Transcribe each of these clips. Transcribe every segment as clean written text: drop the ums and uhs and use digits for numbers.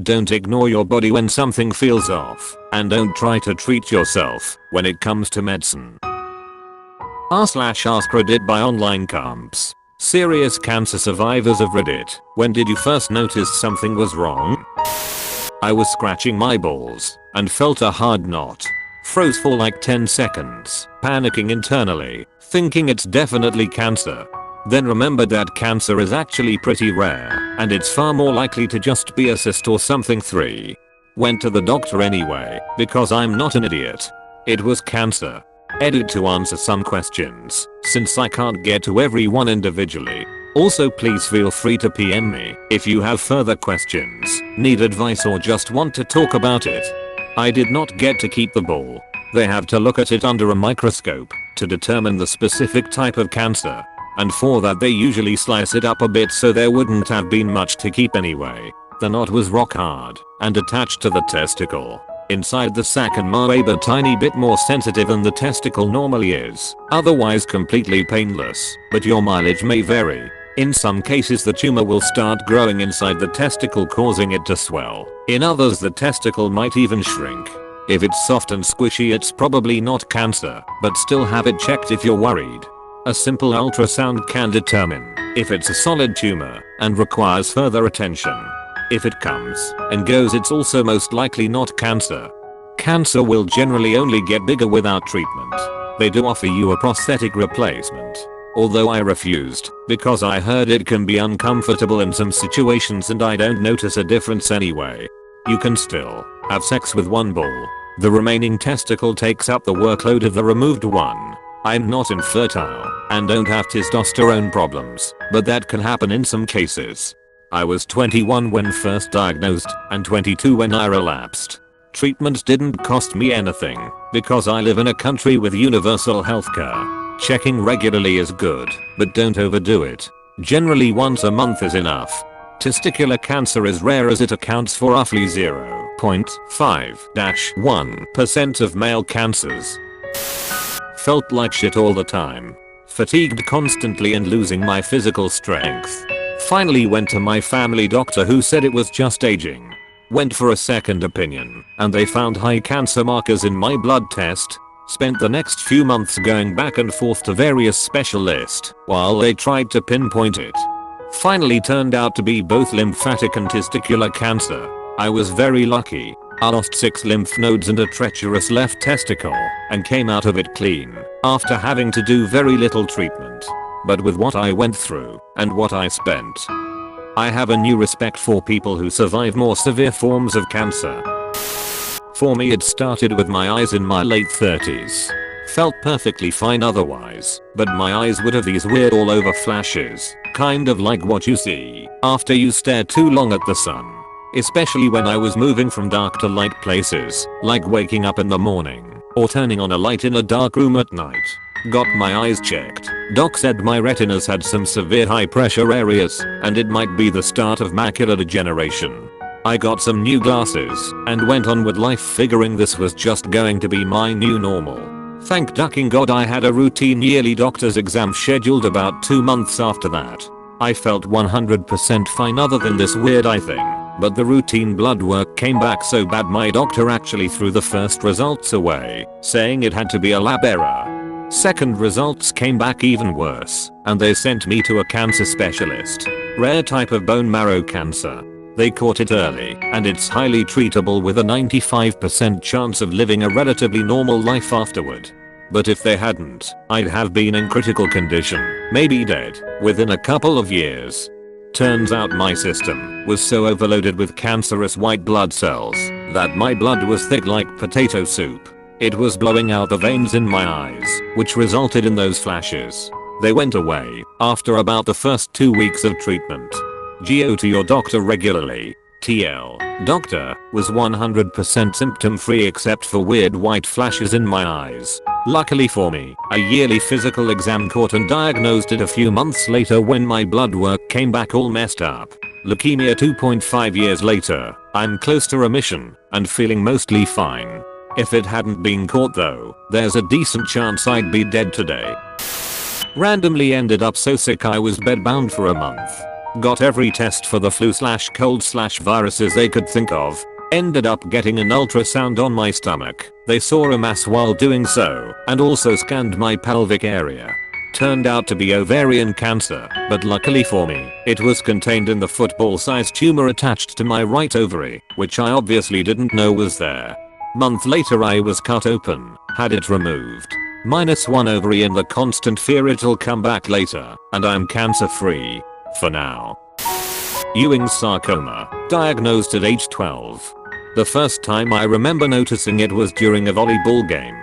Don't ignore your body when something feels off, and don't try to treat yourself when it comes to medicine. r/AskReddit by online comps. Serious cancer survivors of Reddit. When did you first notice something was wrong? I was scratching my balls and felt a hard knot. Froze for like 10 seconds, panicking internally, thinking it's definitely cancer. Then remembered that cancer is actually pretty rare, and it's far more likely to just be a cyst or something. 3. Went to the doctor anyway, because I'm not an idiot. It was cancer. Edit to answer some questions, since I can't get to everyone individually. Also, please feel free to PM me if you have further questions, need advice, or just want to talk about it. I did not get to keep the ball. They have to look at it under a microscope to determine the specific type of cancer. And for that they usually slice it up a bit, so there wouldn't have been much to keep anyway. The knot was rock hard and attached to the testicle. Inside the sac and maybe a tiny bit more sensitive than the testicle normally is. Otherwise completely painless, but your mileage may vary. In some cases the tumor will start growing inside the testicle, causing it to swell. In others the testicle might even shrink. If it's soft and squishy, it's probably not cancer, but still have it checked if you're worried. A simple ultrasound can determine if it's a solid tumor and requires further attention. If it comes and goes, it's also most likely not cancer. Cancer will generally only get bigger without treatment. They do offer you a prosthetic replacement, although I refused because I heard it can be uncomfortable in some situations and I don't notice a difference anyway. You can still have sex with one ball. The remaining testicle takes up the workload of the removed one. I'm not infertile and don't have testosterone problems, but that can happen in some cases. I was 21 when first diagnosed and 22 when I relapsed. Treatment didn't cost me anything because I live in a country with universal healthcare. Checking regularly is good, but don't overdo it. Generally once a month is enough. Testicular cancer is rare as it accounts for roughly 0.5-1% of male cancers. Felt like shit all the time. Fatigued constantly and losing my physical strength. Finally went to my family doctor, who said it was just aging. Went for a second opinion and they found high cancer markers in my blood test. Spent the next few months going back and forth to various specialists while they tried to pinpoint it. Finally turned out to be both lymphatic and testicular cancer. I was very lucky. I lost 6 lymph nodes and a treacherous left testicle and came out of it clean after having to do very little treatment. But with what I went through and what I spent, I have a new respect for people who survive more severe forms of cancer. For me it started with my eyes in my late 30s. Felt perfectly fine otherwise, but my eyes would have these weird all over flashes, kind of like what you see after you stare too long at the sun. Especially when I was moving from dark to light places, like waking up in the morning or turning on a light in a dark room at night. Got my eyes checked. Doc said my retinas had some severe high pressure areas and it might be the start of macular degeneration. I got some new glasses and went on with life, figuring this was just going to be my new normal. Thank ducking God I had a routine yearly doctor's exam scheduled about 2 months after that. I felt 100% fine other than this weird eye thing. But the routine blood work came back so bad my doctor actually threw the first results away, saying it had to be a lab error. Second results came back even worse, and they sent me to a cancer specialist. Rare type of bone marrow cancer. They caught it early, and it's highly treatable with a 95% chance of living a relatively normal life afterward. But if they hadn't, I'd have been in critical condition, maybe dead, within a couple of years. Turns out my system was so overloaded with cancerous white blood cells that my blood was thick like potato soup. It was blowing out the veins in my eyes, which resulted in those flashes. They went away after about the first 2 weeks of treatment. Go to your doctor regularly. TL. Doctor was 100% symptom free except for weird white flashes in my eyes. Luckily for me, a yearly physical exam caught and diagnosed it a few months later when my blood work came back all messed up. Leukemia 2.5 years later, I'm close to remission and feeling mostly fine. If it hadn't been caught though, there's a decent chance I'd be dead today. Randomly ended up so sick I was bedbound for a month. got every test for the flu/cold/viruses they could think of. Ended up getting an ultrasound on my stomach. They saw a mass while doing so and also scanned my pelvic area. Turned out to be ovarian cancer, but luckily for me, it was contained in the football-sized tumor attached to my right ovary, which I obviously didn't know was there. Month later I was cut open, had it removed. -1 ovary in the constant fear it'll come back later, and I'm cancer free. For now. Ewing's sarcoma, diagnosed at age 12. The first time I remember noticing it was during a volleyball game.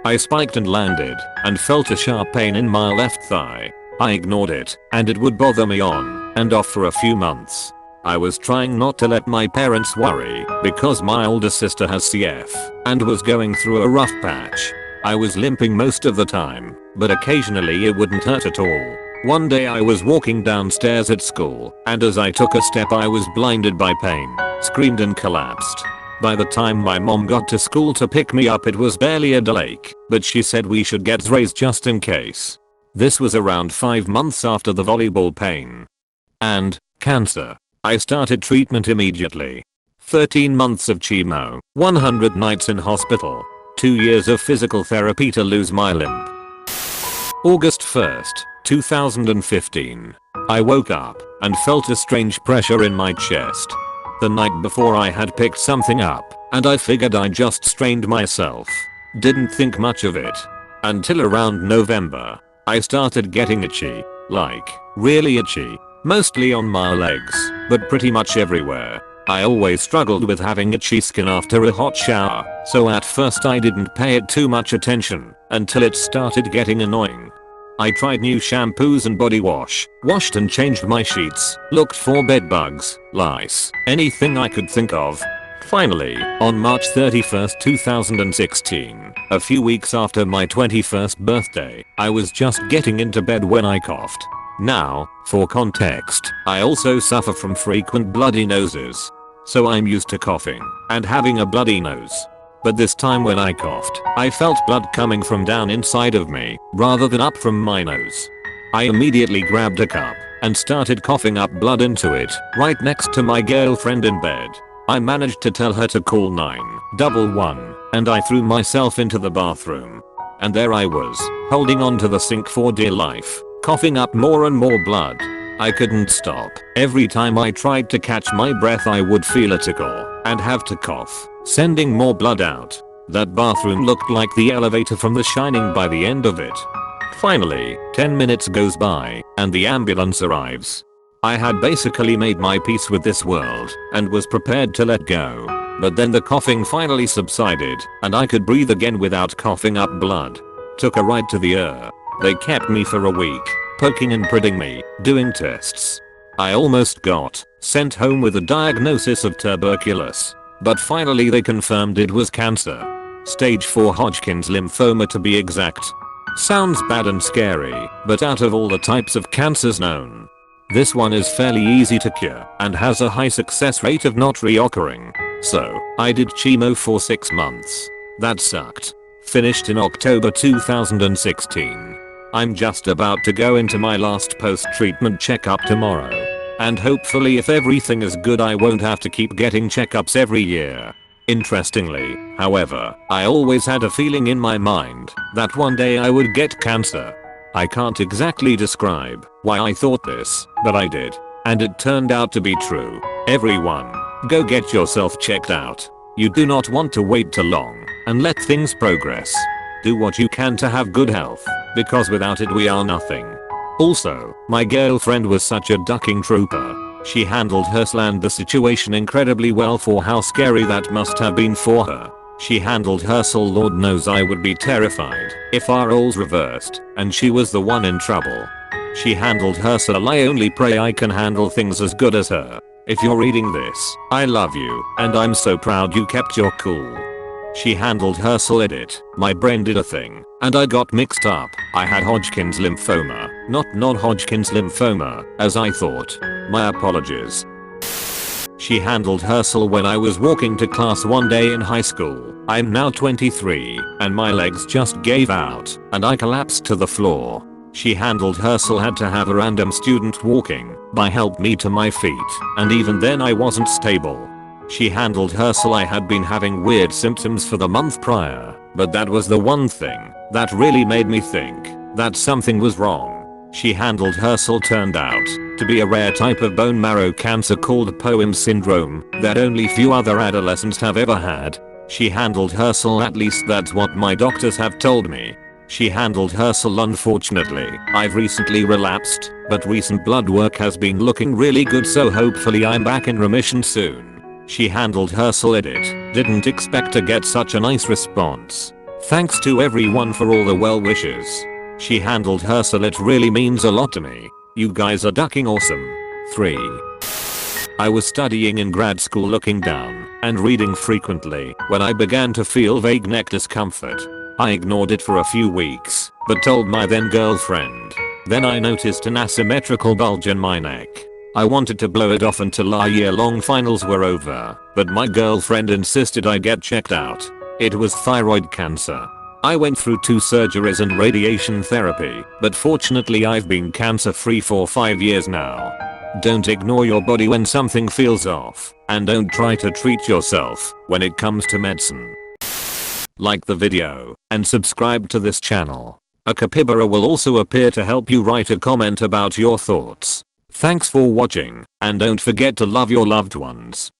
I spiked and landed, and felt a sharp pain in my left thigh. I ignored it, and it would bother me on and off for a few months. I was trying not to let my parents worry, because my older sister has CF, and was going through a rough patch. I was limping most of the time, but occasionally it wouldn't hurt at all. One day I was walking downstairs at school, and as I took a step I was blinded by pain, screamed and collapsed. By the time my mom got to school to pick me up it was barely a headache, but she said we should get Xrays just in case. This was around 5 months after the volleyball pain. And, cancer. I started treatment immediately. 13 months of chemo, 100 nights in hospital, 2 years of physical therapy to lose my limb. August 1st, 2015. I woke up and felt a strange pressure in my chest. The night before I had picked something up, and I figured I just strained myself. Didn't think much of it. Until around November, I started getting itchy. Like, really itchy. Mostly on my legs, but pretty much everywhere. I always struggled with having itchy skin after a hot shower, so at first I didn't pay it too much attention, until it started getting annoying. I tried new shampoos and body wash, washed and changed my sheets, looked for bed bugs, lice, anything I could think of. Finally, on March 31st 2016, a few weeks after my 21st birthday, I was just getting into bed when I coughed. Now, for context, I also suffer from frequent bloody noses. So I'm used to coughing and having a bloody nose. But this time when I coughed, I felt blood coming from down inside of me, rather than up from my nose. I immediately grabbed a cup and started coughing up blood into it, right next to my girlfriend in bed. I managed to tell her to call 911, and I threw myself into the bathroom. And there I was, holding onto the sink for dear life, coughing up more and more blood. I couldn't stop. Every time I tried to catch my breath I would feel a tickle and have to cough, sending more blood out. That bathroom looked like the elevator from The Shining by the end of it. Finally, 10 minutes goes by and the ambulance arrives. I had basically made my peace with this world and was prepared to let go. But then the coughing finally subsided and I could breathe again without coughing up blood. Took a ride to the ER. They kept me for a week, poking and prodding me, doing tests. I almost got sent home with a diagnosis of tuberculosis, but finally they confirmed it was cancer. Stage 4 Hodgkin's lymphoma to be exact. Sounds bad and scary, but out of all the types of cancers known, this one is fairly easy to cure and has a high success rate of not reoccurring. So, I did chemo for 6 months. That sucked. Finished in October 2016. I'm just about to go into my last post-treatment checkup tomorrow. And hopefully if everything is good I won't have to keep getting checkups every year. Interestingly, however, I always had a feeling in my mind that one day I would get cancer. I can't exactly describe why I thought this, but I did. And it turned out to be true. Everyone, go get yourself checked out. You do not want to wait too long and let things progress. Do what you can to have good health, because without it we are nothing. Also, my girlfriend was such a ducking trooper. She handled her and the situation incredibly well for how scary that must have been for her. She handled her so Lord knows I would be terrified if our roles reversed and she was the one in trouble. She handled her so I only pray I can handle things as good as her. If you're reading this, I love you and I'm so proud you kept your cool. She handled her edit. My brain did a thing and I got mixed up. I had Hodgkin's lymphoma, not non-Hodgkin's lymphoma, as I thought. My apologies. She handled her when I was walking to class one day in high school. I'm now 23 and my legs just gave out and I collapsed to the floor. She handled Herschel had to have a random student walking by help me to my feet, and even then I wasn't stable. She handled Herschel I had been having weird symptoms for the month prior, but that was the one thing that really made me think that something was wrong. She handled Herschel turned out to be a rare type of bone marrow cancer called Poem syndrome that only few other adolescents have ever had. She handled Herschel, at least that's what my doctors have told me. She handled Herschel. Unfortunately, I've recently relapsed, but recent blood work has been looking really good, so hopefully I'm back in remission soon. She handled Herschel. Edit. Didn't expect to get such a nice response. Thanks to everyone for all the well wishes. She handled Herschel. It really means a lot to me. You guys are ducking awesome. 3. I was studying in grad school, looking down and reading frequently when I began to feel vague neck discomfort. I ignored it for a few weeks, but told my then girlfriend. Then I noticed an asymmetrical bulge in my neck. I wanted to blow it off until our year-long finals were over, but my girlfriend insisted I get checked out. It was thyroid cancer. I went through 2 surgeries and radiation therapy, but fortunately I've been cancer-free for 5 years now. Don't ignore your body when something feels off, and don't try to treat yourself when it comes to medicine. Like the video and subscribe to this channel. A capybara will also appear to help you write a comment about your thoughts. Thanks for watching, and don't forget to love your loved ones.